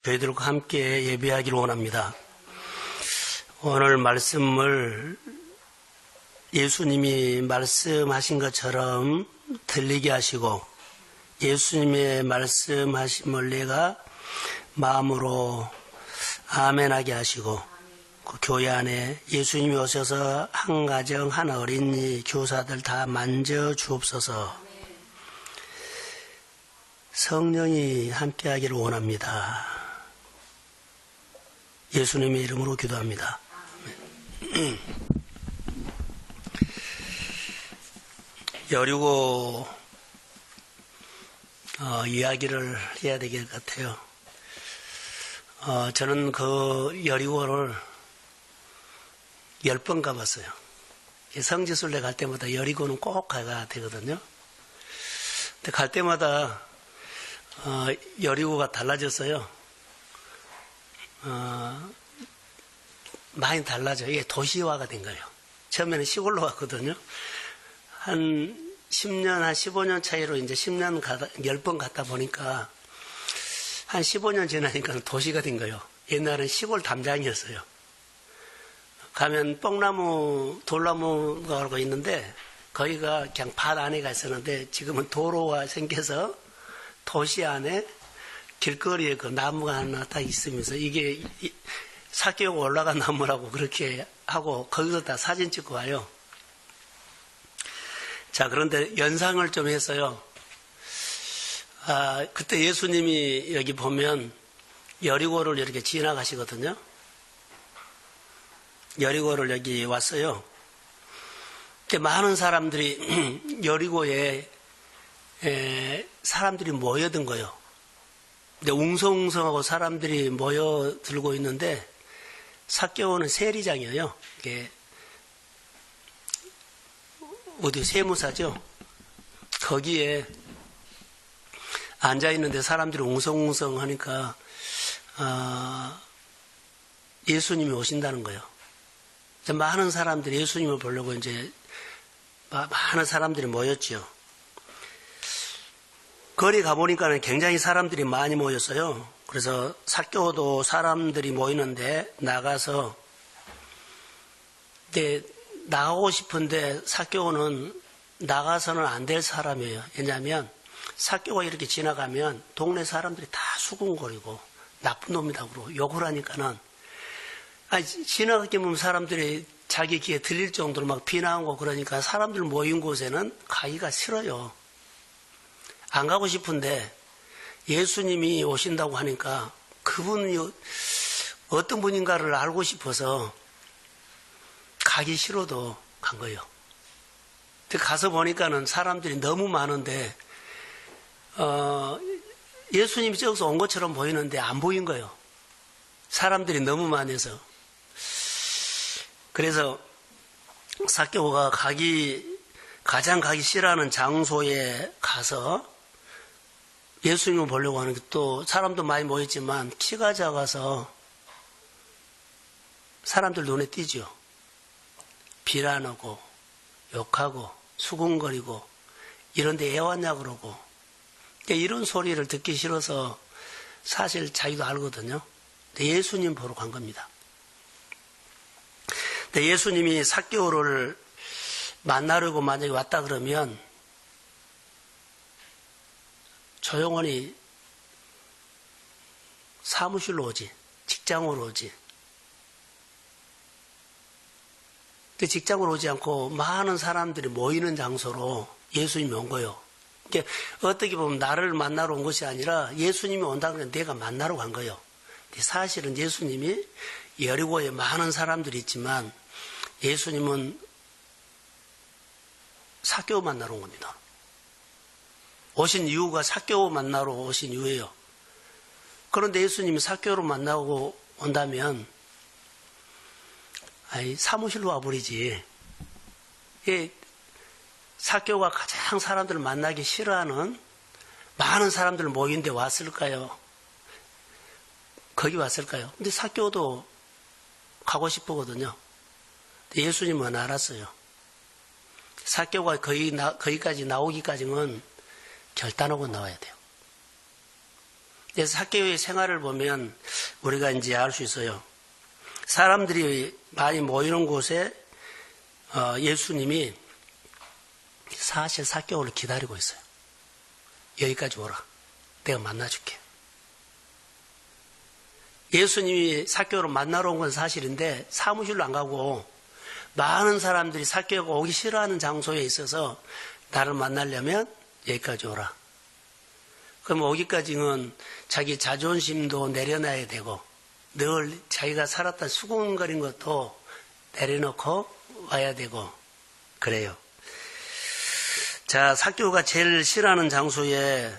저희들과 함께 예배하기를 원합니다. 오늘 말씀을 예수님이 말씀하신 것처럼 들리게 하시고 예수님의 말씀하심을 내가 마음으로 아멘하게 하시고 그 교회 안에 예수님이 오셔서 한 가정, 한 어린이, 교사들 다 만져 주옵소서. 성령이 함께하기를 원합니다. 예수님의 이름으로 기도합니다. 여리고 이야기를 해야 될 것 같아요. 저는 그 여리고를 10번 가봤어요. 성지순례 갈 때마다 여리고는 꼭 가야 되거든요. 근데 갈 때마다 여리고가 달라졌어요. 많이 달라져요. 이게 도시화가 된 거예요. 처음에는 시골로 갔거든요. 한 10년, 한 15년 차이로 이제 10번 갔다 보니까 한 15년 지나니까 도시가 된 거예요. 옛날엔 시골 담장이었어요. 가면 뽕나무, 돌나무가 있는데 거기가 그냥 밭 안에가 있었는데 지금은 도로가 생겨서 도시 안에 길거리에 그 나무가 하나 딱 있으면서 이게 사개오가 올라간 나무라고 그렇게 하고 거기서 다 사진 찍고 와요. 자, 그런데 연상을 좀 했어요. 그때 예수님이 여기 보면 여리고를 이렇게 지나가시거든요. 여리고를 여기 왔어요. 많은 사람들이 여리고에 사람들이 모여든 거예요. 근데 웅성웅성하고 사람들이 모여들고 있는데 삭개오는 세리장이에요. 이게 어디 세무사죠. 거기에 앉아 있는데 사람들이 웅성웅성 하니까 예수님이 오신다는 거예요. 많은 사람들이 예수님을 보려고 이제 많은 사람들이 모였죠. 거리 가보니까 굉장히 사람들이 많이 모였어요. 그래서 삭개오도 사람들이 모이는데 나가서 나가고 싶은데 삭개오는 나가서는 안 될 사람이에요. 왜냐하면 삭개오가 이렇게 지나가면 동네 사람들이 다 수군거리고 나쁜 놈이라고 그러고 욕을 하니까는 지나가게 보면 사람들이 자기 귀에 들릴 정도로 막 비난하고 그러니까 사람들 모인 곳에는 가기가 싫어요. 안 가고 싶은데 예수님이 오신다고 하니까 그분이 어떤 분인가를 알고 싶어서 가기 싫어도 간 거예요. 가서 보니까는 사람들이 너무 많은데 예수님이 저기서 온 것처럼 보이는데 안 보인 거예요. 사람들이 너무 많아서. 그래서 삭개오가 가장 가기 싫어하는 장소에 가서 예수님을 보려고 하는 게 또 사람도 많이 모였지만 키가 작아서 사람들 눈에 띄죠. 비난하고 욕하고 수군거리고 이런데 애 왔냐 그러고 이런 소리를 듣기 싫어서 사실 자기도 알거든요. 근데 예수님 보러 간 겁니다. 근데 예수님이 삭개오를 만나려고 만약에 왔다 그러면 조용히 사무실로 오지, 직장으로 오지. 근데 직장으로 오지 않고 많은 사람들이 모이는 장소로 예수님이 온 거예요. 그러니까 어떻게 보면 나를 만나러 온 것이 아니라 예수님이 온다 그러면 내가 만나러 간 거예요. 근데 사실은 예수님이 여리고에 많은 사람들이 있지만 예수님은 삭개오 만나러 온 겁니다. 오신 이유가 삭개오 만나러 오신 이유예요. 그런데 예수님이 삭개오를 만나고 온다면 사무실로 와버리지. 삭개오가 가장 사람들을 만나기 싫어하는 많은 사람들 모인 데 왔을까요? 거기 왔을까요? 근데 삭개오도 가고 싶거든요. 예수님은 알았어요. 삭개오가 거기까지 나오기까지는 결단하고 나와야 돼요. 삭개오의 생활을 보면 우리가 이제 알 수 있어요. 사람들이 많이 모이는 곳에 예수님이 사실 삭개오를 기다리고 있어요. 여기까지 오라. 내가 만나줄게. 예수님이 삭개오를 만나러 온 건 사실인데 사무실로 안 가고 많은 사람들이 삭개오가 오기 싫어하는 장소에 있어서 나를 만나려면 여기까지 오라. 그럼 오기까지는 자기 자존심도 내려놔야 되고 늘 자기가 살았던 수군거린 것도 내려놓고 와야 되고 그래요. 자, 삭개오가 제일 싫어하는 장소에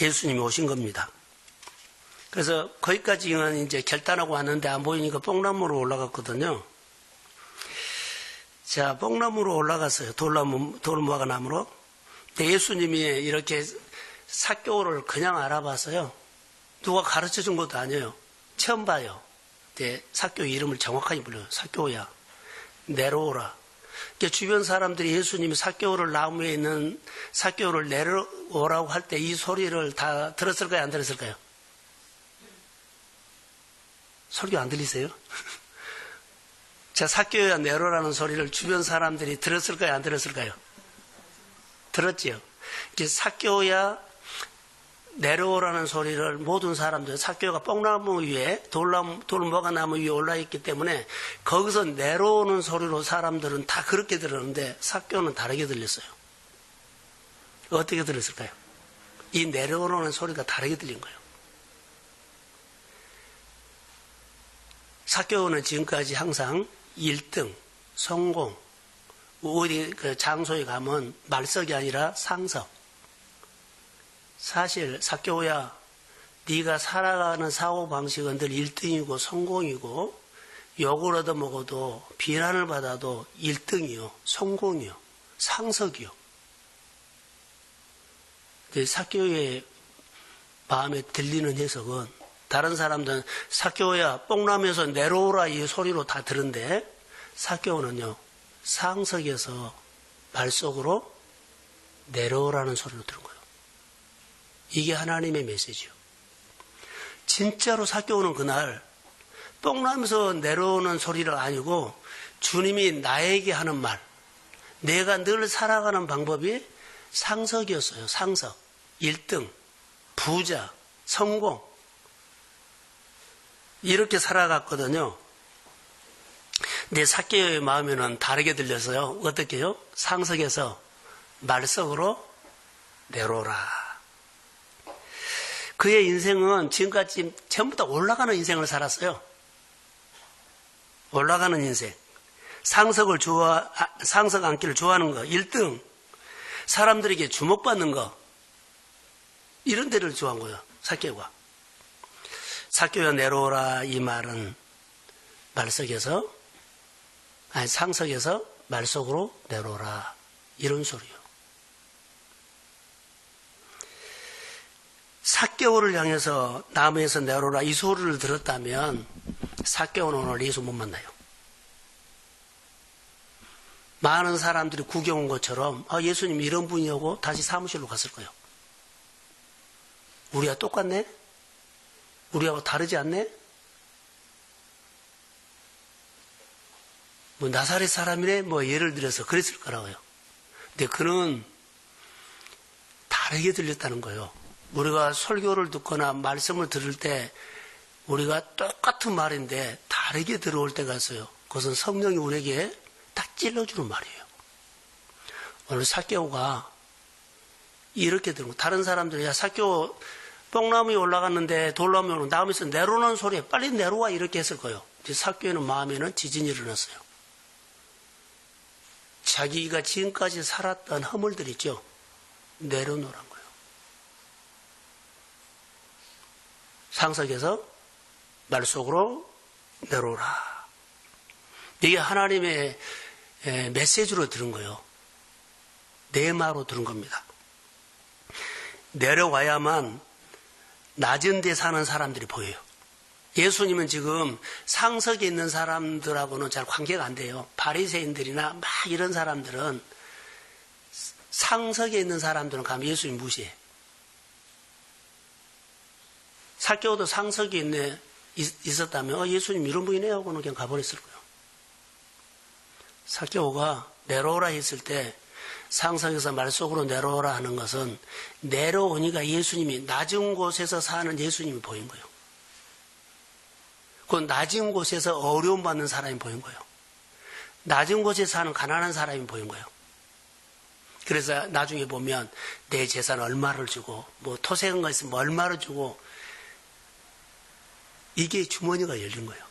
예수님이 오신 겁니다. 그래서 거기까지는 이제 결단하고 왔는데 안 보이니까 뽕나무로 올라갔거든요. 자, 뽕나무로 올라갔어요. 돌무화과 나무로. 근데 예수님이 이렇게 삭개오를 그냥 알아봤어요. 누가 가르쳐 준 것도 아니에요. 처음 봐요. 근데 삭개오 이름을 정확하게 불러요. 삭개오야, 내려오라. 주변 사람들이 예수님이 삭개오를 나무에 있는 삭개오를 내려오라고 할 때 이 소리를 다 들었을까요? 안 들었을까요? 설교 안 들리세요? 자, 삭개오야 내려오라는 소리를 주변 사람들이 들었을까요? 안 들었을까요? 들었지요. 삭개오야 내려오라는 소리를 모든 사람들, 삭개오가 뽕나무 위에 돌무화과 나무 위에 올라있기 때문에 거기서 내려오는 소리로 사람들은 다 그렇게 들었는데 삭개오는 다르게 들렸어요. 어떻게 들었을까요? 이 내려오는 소리가 다르게 들린 거예요. 삭개오는 지금까지 항상 1등, 성공, 어디 그 장소에 가면 말석이 아니라 상석. 사실 삭개오야, 네가 살아가는 사고방식은 늘 1등이고 성공이고 욕을 얻어먹어도 비난을 받아도 1등이요, 성공이요, 상석이요. 근데 삭개오의 마음에 들리는 해석은 다른 사람들은 삭개오야 뽕나무에서 내려오라 이 소리로 다 들은데 삭개오는요 상석에서 말속으로 내려오라는 소리로 들은 거예요. 이게 하나님의 메시지요. 진짜로 삭개오는 그날 뽕나무에서 내려오는 소리를 아니고 주님이 나에게 하는 말, 내가 늘 살아가는 방법이 상석이었어요. 상석, 1등, 부자, 성공 이렇게 살아갔거든요. 근데 삭개오의 마음에는 다르게 들려서요. 어떻게 해요? 상석에서 말석으로 내려오라. 그의 인생은 지금까지 전부 다 올라가는 인생을 살았어요. 올라가는 인생. 상석 앉기를 좋아하는 거. 1등. 사람들에게 주목받는 거. 이런 데를 좋아한 거예요. 삭개오가. 삭개오야 내려오라 이 말은 상석에서 말속으로 내려오라 이런 소리요. 삭개오를 향해서 나무에서 내려오라 이 소리를 들었다면 삭개오는 오늘 예수 못 만나요. 많은 사람들이 구경 온 것처럼 예수님 이런 분이라고 다시 사무실로 갔을 거예요. 우리가 똑같네? 우리하고 다르지 않네? 뭐 나사렛 사람이네? 뭐 예를 들어서 그랬을 거라고요. 근데 그는 다르게 들렸다는 거예요. 우리가 설교를 듣거나 말씀을 들을 때 우리가 똑같은 말인데 다르게 들어올 때가 있어요. 그것은 성령이 우리에게 딱 찔러주는 말이에요. 오늘 삭개오가 이렇게 들은 거. 다른 사람들이 야 삭개오 뽕나무에 올라갔는데 돌나무에 나무에서 내려오는 소리에 빨리 내려와 이렇게 했을 거예요. 삭개오의 마음에는 지진이 일어났어요. 자기가 지금까지 살았던 허물들 있죠. 내려놓으란 거예요. 상석에서 말속으로 내려오라. 이게 하나님의 메시지로 들은 거예요. 내 말로 들은 겁니다. 내려와야만 낮은 데 사는 사람들이 보여요. 예수님은 지금 상석에 있는 사람들하고는 잘 관계가 안 돼요. 바리새인들이나 막 이런 사람들은 상석에 있는 사람들은 가면 예수님 무시해. 사개오도 상석이 있었다면 예수님 이런 분이네 하고는 그냥 가버렸을 거예요. 사개오가 내려오라 했을 때 상석에서 말속으로 내려오라 하는 것은 내려오니까 예수님이 낮은 곳에서 사는 예수님이 보인 거예요. 그 낮은 곳에서 어려움 받는 사람이 보인 거예요. 낮은 곳에 사는 가난한 사람이 보인 거예요. 그래서 나중에 보면 내 재산 얼마를 주고 뭐 토색한 거 있으면 얼마를 주고 이게 주머니가 열린 거예요.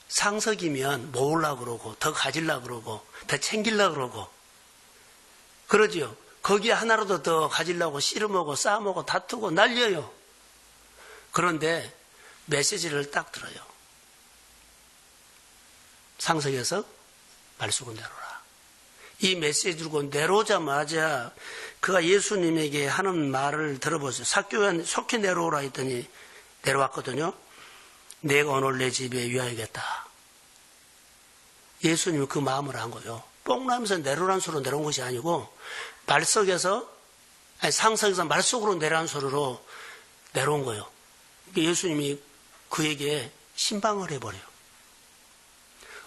상석이면 모으려고 그러고 더 가지려고 그러고 더 챙기려고 그러고 그러지요. 거기에 하나라도 더 가지려고 씨름하고 싸움하고 다투고 날려요. 그런데 메시지를 딱 들어요. 상석에서 말속으로 내려오라. 이 메시지를 듣고 내려오자마자 그가 예수님에게 하는 말을 들어보세요. 사개오야 속히 내려오라 했더니 내려왔거든요. 내가 오늘 내 집에 위하여겠다. 예수님이 그 마음을 한 거예요. 뽕나면서 내려오라는 소리로 내려온 것이 아니고 상석에서 말속으로 내려온 소리로 내려온 거예요. 예수님이 그에게 신방을 해버려요.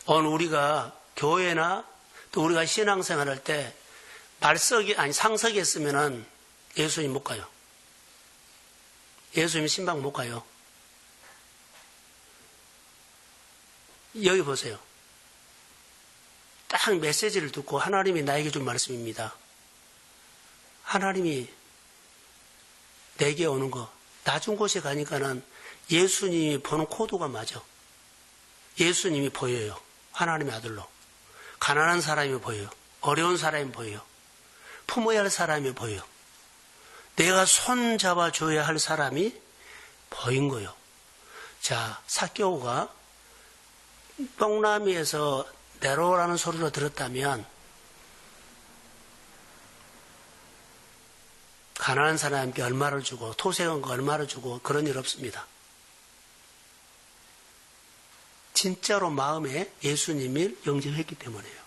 오늘 우리가 교회나 또 우리가 신앙생활 할 때 상석에 있으면은 예수님 못 가요. 예수님 신방 못 가요. 여기 보세요. 딱 메시지를 듣고 하나님이 나에게 준 말씀입니다. 하나님이 내게 오는 거 낮은 곳에 가니까는 예수님이 보는 코드가 맞아. 예수님이 보여요. 하나님의 아들로. 가난한 사람이 보여요. 어려운 사람이 보여요. 품어야 할 사람이 보여요. 내가 손 잡아줘야 할 사람이 보인 거예요. 자, 사개오가 똥나미에서 내려오라는 소리로 들었다면 가난한 사람에게 얼마를 주고 토색한 거 얼마를 주고 그런 일 없습니다. 진짜로 마음에 예수님을 영접했기 때문이에요.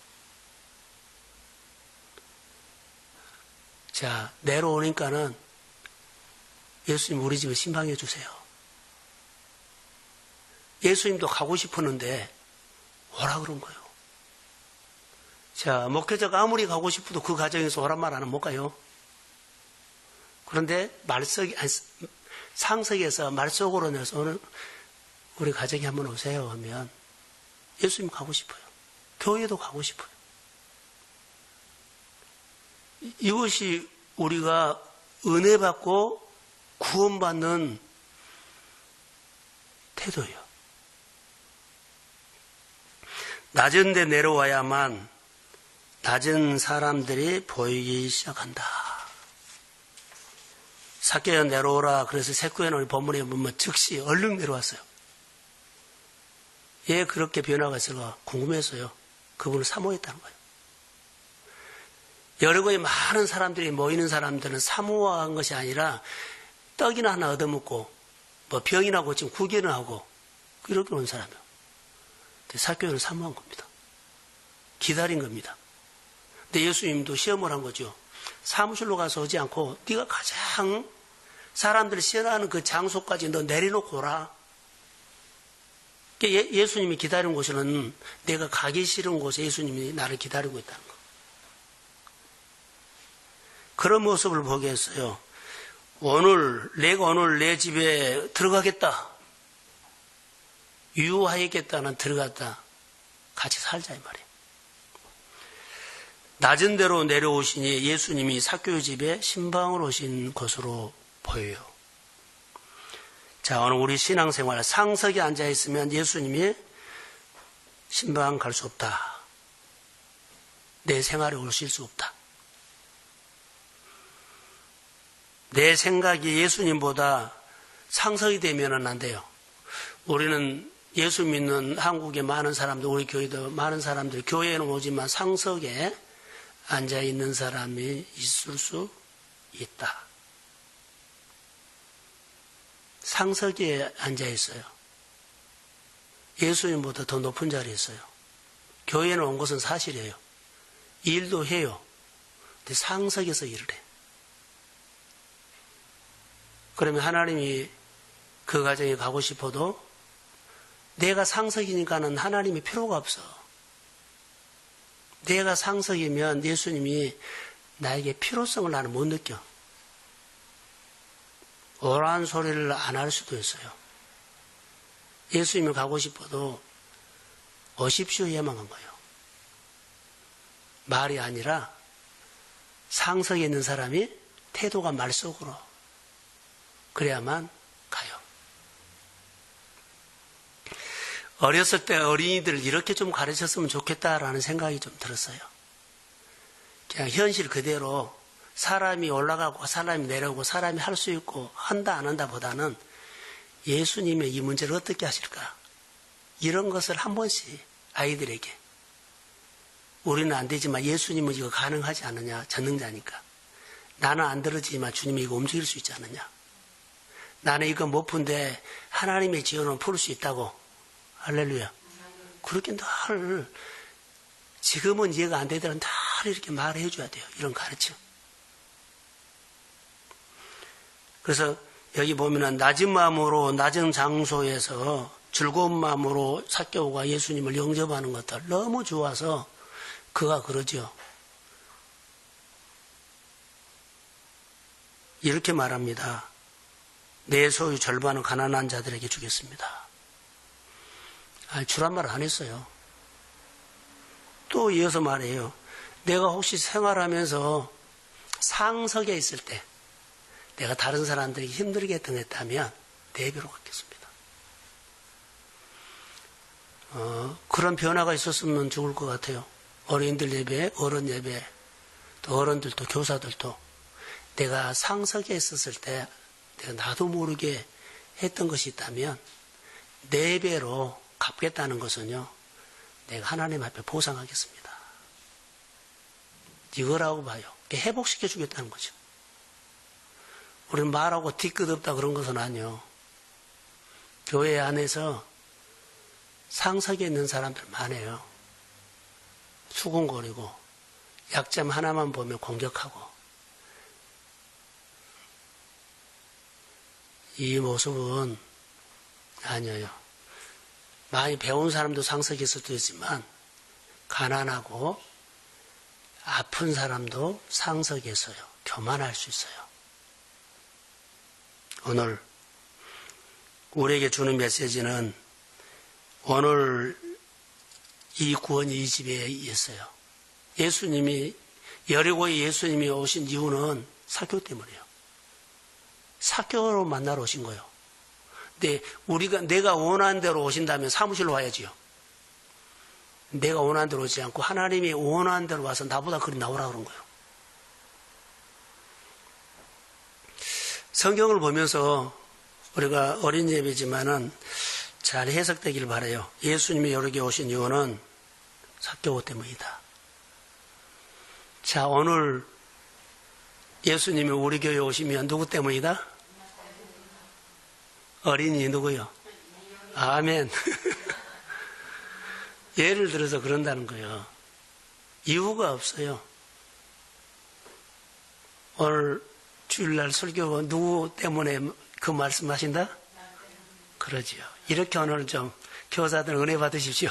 자, 내려오니까는 예수님 우리 집에 신방해 주세요. 예수님도 가고 싶었는데 오라 그런 거예요. 자, 목회자가 아무리 가고 싶어도 그 가정에서 오란 말 안 하면 못 가요. 그런데 상석에서 말속으로 내서 오늘 우리 가정에 한번 오세요 하면 예수님 가고 싶어요. 교회도 가고 싶어요. 이것이 우리가 은혜 받고 구원받는 태도예요. 낮은 데 내려와야만 낮은 사람들이 보이기 시작한다. 사개오야 내려오라. 그래서 새구에는 우리 본문에 보면 즉시 얼른 내려왔어요. 왜 그렇게 변화가 있을까 궁금했어요. 그분을 사모했다는 거예요. 여러 곳에 많은 사람들이 모이는 사람들은 사모한 것이 아니라 떡이나 하나 얻어먹고 뭐 병이나 고치면 구경을 하고 이렇게 온 사람이에요. 사개오는 사모한 겁니다. 기다린 겁니다. 근데 예수님도 시험을 한 거죠. 사무실로 가서 오지 않고 네가 가장 사람들이 싫어하는 그 장소까지 너 내려놓고 오라. 예수님이 기다리는 곳에는 내가 가기 싫은 곳에 예수님이 나를 기다리고 있다는 거. 그런 모습을 보게 했어요. 내가 오늘 내 집에 들어가겠다. 유하겠다는 들어갔다. 같이 살자 이 말이에요. 낮은 데로 내려오시니 예수님이 사개오 집에 신방으로 오신 것으로 보여요. 자, 오늘 우리 신앙생활 상석에 앉아있으면 예수님이 신방 갈 수 없다. 내 생활에 오실 수 없다. 내 생각이 예수님보다 상석이 되면은 안 돼요. 우리는 예수 믿는 한국의 많은 사람들, 우리 교회도 많은 사람들이 교회에는 오지만 상석에 앉아있는 사람이 있을 수 있다. 상석에 앉아있어요. 예수님보다 더 높은 자리에 있어요. 교회에는 온 것은 사실이에요. 일도 해요. 근데 상석에서 일을 해. 그러면 하나님이 그 가정에 가고 싶어도 내가 상석이니까는 하나님이 필요가 없어. 내가 상석이면 예수님이 나에게 필요성을 나는 못 느껴. 오라는 소리를 안 할 수도 있어요. 예수님이 가고 싶어도 오십시오 예망한 거예요. 말이 아니라 상석에 있는 사람이 태도가 말속으로 그래야만 가요. 어렸을 때 어린이들 이렇게 좀 가르쳤으면 좋겠다라는 생각이 좀 들었어요. 그냥 현실 그대로 사람이 올라가고 사람이 내려오고 사람이 할 수 있고 한다 안 한다 보다는 예수님의 이 문제를 어떻게 하실까? 이런 것을 한 번씩 아이들에게 우리는 안 되지만 예수님은 이거 가능하지 않느냐? 전능자니까. 나는 안 들어지지만 주님이 이거 움직일 수 있지 않느냐? 나는 이거 못 푼데 하나님의 지원은 풀 수 있다고. 할렐루야. 그렇게 늘 지금은 이해가 안 되더라도 늘 이렇게 말해 줘야 돼요. 이런 가르침. 그래서 여기 보면은 낮은 마음으로 낮은 장소에서 즐거운 마음으로 삭개오가 예수님을 영접하는 것들 너무 좋아서 그가 그러죠. 이렇게 말합니다. 내 소유 절반은 가난한 자들에게 주겠습니다. 주란 말 안 했어요. 또 이어서 말해요. 내가 혹시 생활하면서 상석에 있을 때 내가 다른 사람들이 힘들게 당했다면 내 배로 갚겠습니다. 그런 변화가 있었으면 좋을 것 같아요. 어린이들 예배, 어른 예배, 또 어른들도 교사들도 내가 상석에 있었을 때 내가 나도 모르게 했던 것이 있다면 내 배로 갚겠다는 것은요. 내가 하나님 앞에 보상하겠습니다. 이거라고 봐요. 회복시켜 주겠다는 거죠. 우리는 말하고 뒤끝없다 그런 것은 아니요. 교회 안에서 상석에 있는 사람들 많아요. 수군거리고 약점 하나만 보면 공격하고 이 모습은 아니에요. 많이 배운 사람도 상석에 있을 수도 있지만 가난하고 아픈 사람도 상석에 있어요. 교만할 수 있어요. 오늘 우리에게 주는 메시지는 오늘 이 구원이 이 집에 있어요. 예수님이 여리고에 예수님이 오신 이유는 삭개오 때문이에요. 삭개오로 만나러 오신 거예요. 근데 내가 원하는 대로 오신다면 사무실로 와야지요. 내가 원하는 대로 오지 않고 하나님이 원하는 대로 와서 나보다 그리 나오라 그런 거예요. 성경을 보면서 우리가 어린 예배지만은 잘 해석되길 바라요. 예수님이 여기에 오신 이유는 삭개오 때문이다. 자, 오늘 예수님이 우리 교회에 오시면 누구 때문이다? 어린이 누구요? 아멘. 예를 들어서 그런다는 거예요. 이유가 없어요. 오늘 주일날 설교 누구 때문에 그 말씀 하신다? 그러지요. 이렇게 오늘 좀 교사들 은혜 받으십시오.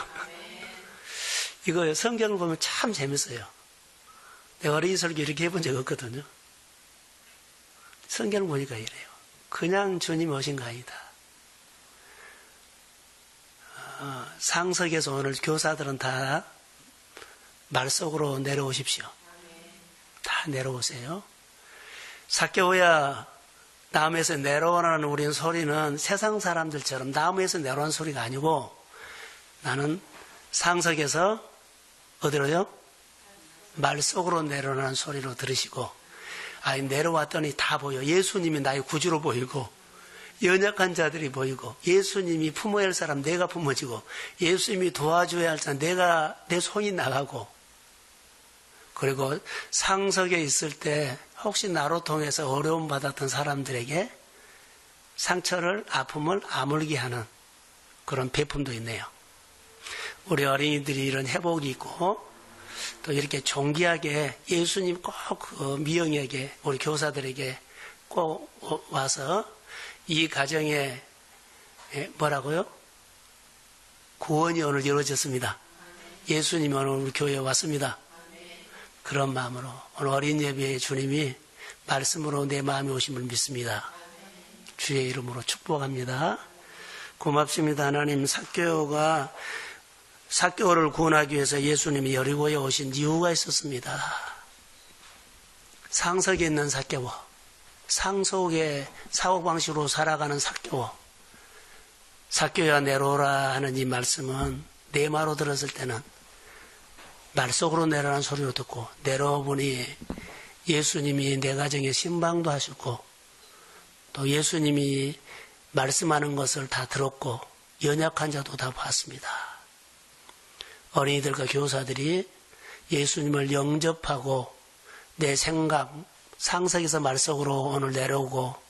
이거 성경을 보면 참 재밌어요. 내가 어린이 설교 이렇게 해본 적 없거든요. 성경을 보니까 이래요. 그냥 주님 오신 거 아니다. 상석에서 오늘 교사들은 다 말속으로 내려오십시오. 다 내려오세요. 삭개오야 나무에서 내려오라는 우리는 소리는 세상 사람들처럼 나무에서 내려오는 소리가 아니고 나는 상석에서 어디로요? 말속으로 내려오는 소리로 들으시고 내려왔더니 다 보여. 예수님이 나의 구주로 보이고 연약한 자들이 보이고 예수님이 품어야 할 사람 내가 품어지고 예수님이 도와줘야 할 사람 내 손이 나가고 그리고 상석에 있을 때 혹시 나로 통해서 어려움 받았던 사람들에게 상처를 아픔을 아물게 하는 그런 배품도 있네요. 우리 어린이들이 이런 회복이 있고 또 이렇게 존귀하게 예수님 꼭 그 미영에게 우리 교사들에게 꼭 와서 이 가정에 예, 뭐라고요? 구원이 오늘 이루어졌습니다. 예수님이 오늘 우리 교회에 왔습니다. 그런 마음으로 오늘 어린 예배에 주님이 말씀으로 내 마음에 오심을 믿습니다. 주의 이름으로 축복합니다. 고맙습니다. 하나님, 삭개오를 구원하기 위해서 예수님이 여리고에 오신 이유가 있었습니다. 상석에 있는 삭개오, 상속의 사고방식으로 살아가는 삭개오, 삭개오야 내려오라 하는 이 말씀은 내 말로 들었을 때는 말 속으로 내라는 소리로 듣고 내려오보니 예수님이 내 가정에 신방도 하셨고 또 예수님이 말씀하는 것을 다 들었고 연약한 자도 다 봤습니다. 어린이들과 교사들이 예수님을 영접하고 내 생각, 상석에서 말 속으로 오늘 내려오고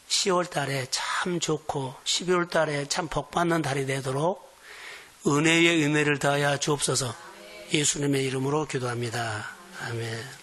10월 달에 참 좋고 12월 달에 참 복받는 달이 되도록 은혜의 은혜를 더하여 주옵소서. 예수님의 이름으로 기도합니다. 아멘.